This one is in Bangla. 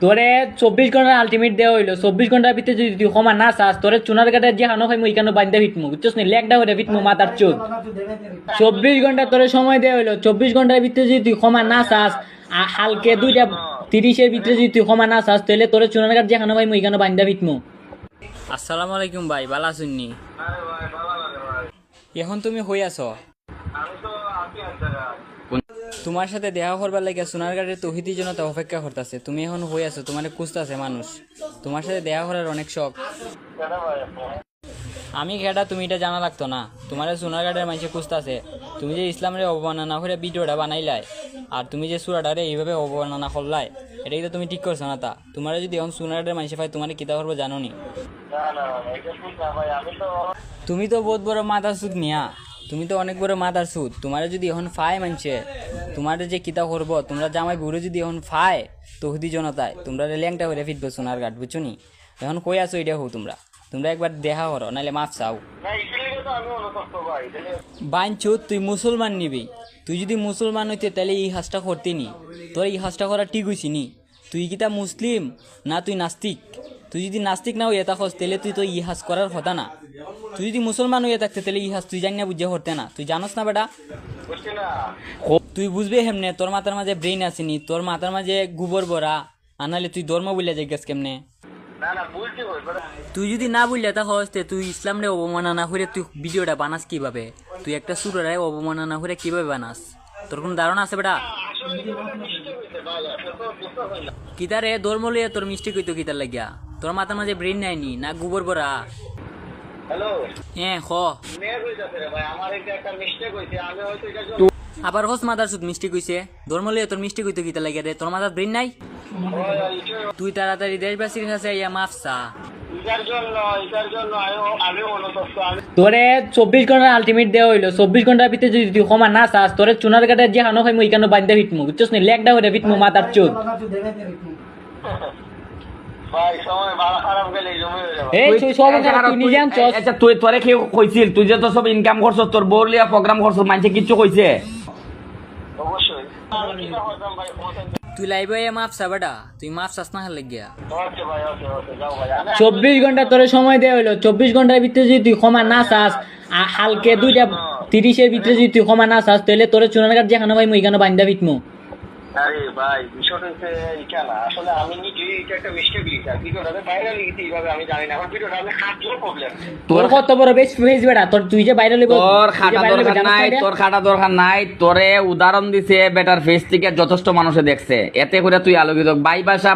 তোরে 24 ঘন্টার আলটিমেট দেওয়া হইলো, 24 ঘন্টার ভিতরে যদি তুই ক্ষমা না চাস তোরে চুনার কাটে যে হানো হয় ওইখানে বান্ধা ফিটমু, বুঝছস নি? লেগডা হইলে ফিটমু মাথার চোদ। 24 ঘন্টা তোরে সময় দেওয়া হইলো, 24 ঘন্টার ভিতরে যদি তুই ক্ষমা না চাস, হালকে 2:30-এর ভিতরে যদি তুই ক্ষমা না চাস তাহলে তোরে চুনার কাটে যে হানো হয় ওইখানে বান্ধা ফিটমু। আসসালামু আলাইকুম ভাই, ভালো আছেননি? এখন তুমি হই আছো? তোমার সাথে দেখা করবার লাগে সোনারগাঁড়ের তৌহিদি জনতা অপেক্ষা করতেছে। তুমি এখন হয়ে আছো, তোমার খুঁজতেছে মানুষ, তোমার সাথে দেখা করার অনেক শখ। আমি খেটা তুমি এটা জানা লাগতো না, তোমার সোনারগাঁড়ের মানুষে খুঁজতেছে। তুমি যে ইসলামের অবমাননা করে ভিডিওটা বানাইলাই, আর তুমি যে সুরাটারে এইভাবে অবমাননা করলাই, এটা কিন্তু তুমি ঠিক করছো না। তা তোমার যদি এখন সোনারগাঁড়ের মানুষে পাই তোমার কিতা করবো জানো নি? তুমি তো বহুত বড় মাথার সুদ মিয়া, তুমি তো অনেক বড় মাথার সুদ। তোমার যদি এখন ফায় মানছে, তোমার যে কিতা করবো, তোমরা জামাই বুড়ো যদি এখন ফায় তৌহিদি জনতায়, তোমরা ল্যাংটা করে ফিটবো সোনার ঘাট, বুঝছো নি? এখন কই আছো এটা হো, তোমরা একবার দেখা করো, নাহলে মাফ চাও। বাঞ্চু তুই মুসলমান নিবি, তুই যদি মুসলমান হইতে তাহলে এই হাজটা করতে নি, তোর এই হাজটা করা ঠিক হইছি নি? তুই কিতা মুসলিম না তুই নাস্তিক? তুই যদি নাস্তিক না হইয়া থাকস তাহলে তুই তো ইহাজ করার কথা না। তুই যদি মুসলমান হইয়া থাকতে তাহলে ইহাজ তুই জানি না বুঝে করতে না। তুই জানোস না বেটা? তুই বুঝবে হেমনে? তোর মাথার মাঝে ব্রেইন আসেনি, তোর মাথার মাঝে গোবর ভরা, আনালে তুই ধর্ম বললে যাইগাস কেমনে? তুই যদি না বুঝলে থাকস তুই ইসলামরে অবমাননা করে তুই ভিডিওটা বানাস কিভাবে? তুই একটা সুরারে অবমাননা করে কিভাবে বানাস? তোর কোন ধারণা আছে বেটা? কিতারে ধর্ম লইয়া তোর মিস্টেক হইতো কিতার লাগিয়া? তোর মাথার মাঝে ব্রেন নাইনি না গোবর ভরা? হ্যালো হ্যাঁ খ আবার হস মাথার সুদ মিস্টেক হইছে, ধর্ম লইয়া তোর মিস্টেক হইতো কিতার লাগিয়া রে? তোর মাথার ব্রেন নাই? তুই তাড়াতাড়ি দেশবাসীর কাছে ইয়া মাফ চা। তোরে 24 ঘন্টার আলটিমেট দেওয়া হইলো, 24 ঘন্টার ভিতরে যদি তুই ক্ষমা না চাস তোরে চুনার কাটে যে হানো হয় ওইখানে বান্ধা ফিটমু, বুঝছস নি? লেগডা হইলে ফিটমু মাথার চোদ। তুই তোরে কি কইছিল? তুই যে তো সব ইনকাম করছ, তোর বউর লিয়া প্রোগ্রাম করছ, মানুষে কিচ্ছু কইছে? তুই লাইভে মাফ চা বেটা, তুই মাফ চাস না হার লাগিয়া। 24 ঘন্টা তোরে সময় দেওয়া হইলো, 24 ঘন্টার ভিতরে যদি তুই ক্ষমা না চাস, হালকে 2:30-এর ভিতরে যদি তুই ক্ষমা না চাস তাহলে তোরে চুনার কাট যে হানো ভাই ওইখানে বান্ধা ফিটমু। আরে ভাই বিষয়টা হচ্ছে এটা না, আসলে আমি নিজেই এটা একটা মিস্টেক লিখছি, ভিডিওটা ভাইরাল লিখছি এইভাবে আমি জানি না, এখন ভিডিওটা আমি খাটলো প্রবলেম। তোর কত বড় বেস্ট ফেস বেটা, তোর তুই যে ভাইরাল হইব, তোর খাটা দরকার নাই, তোর খাটা দরকার নাই। তোরে উদাহরণ দিছে বেটার ফেস থেকে যথেষ্ট মানুষে দেখছে, এতে করে তুই আলোকিত। বাই বাসা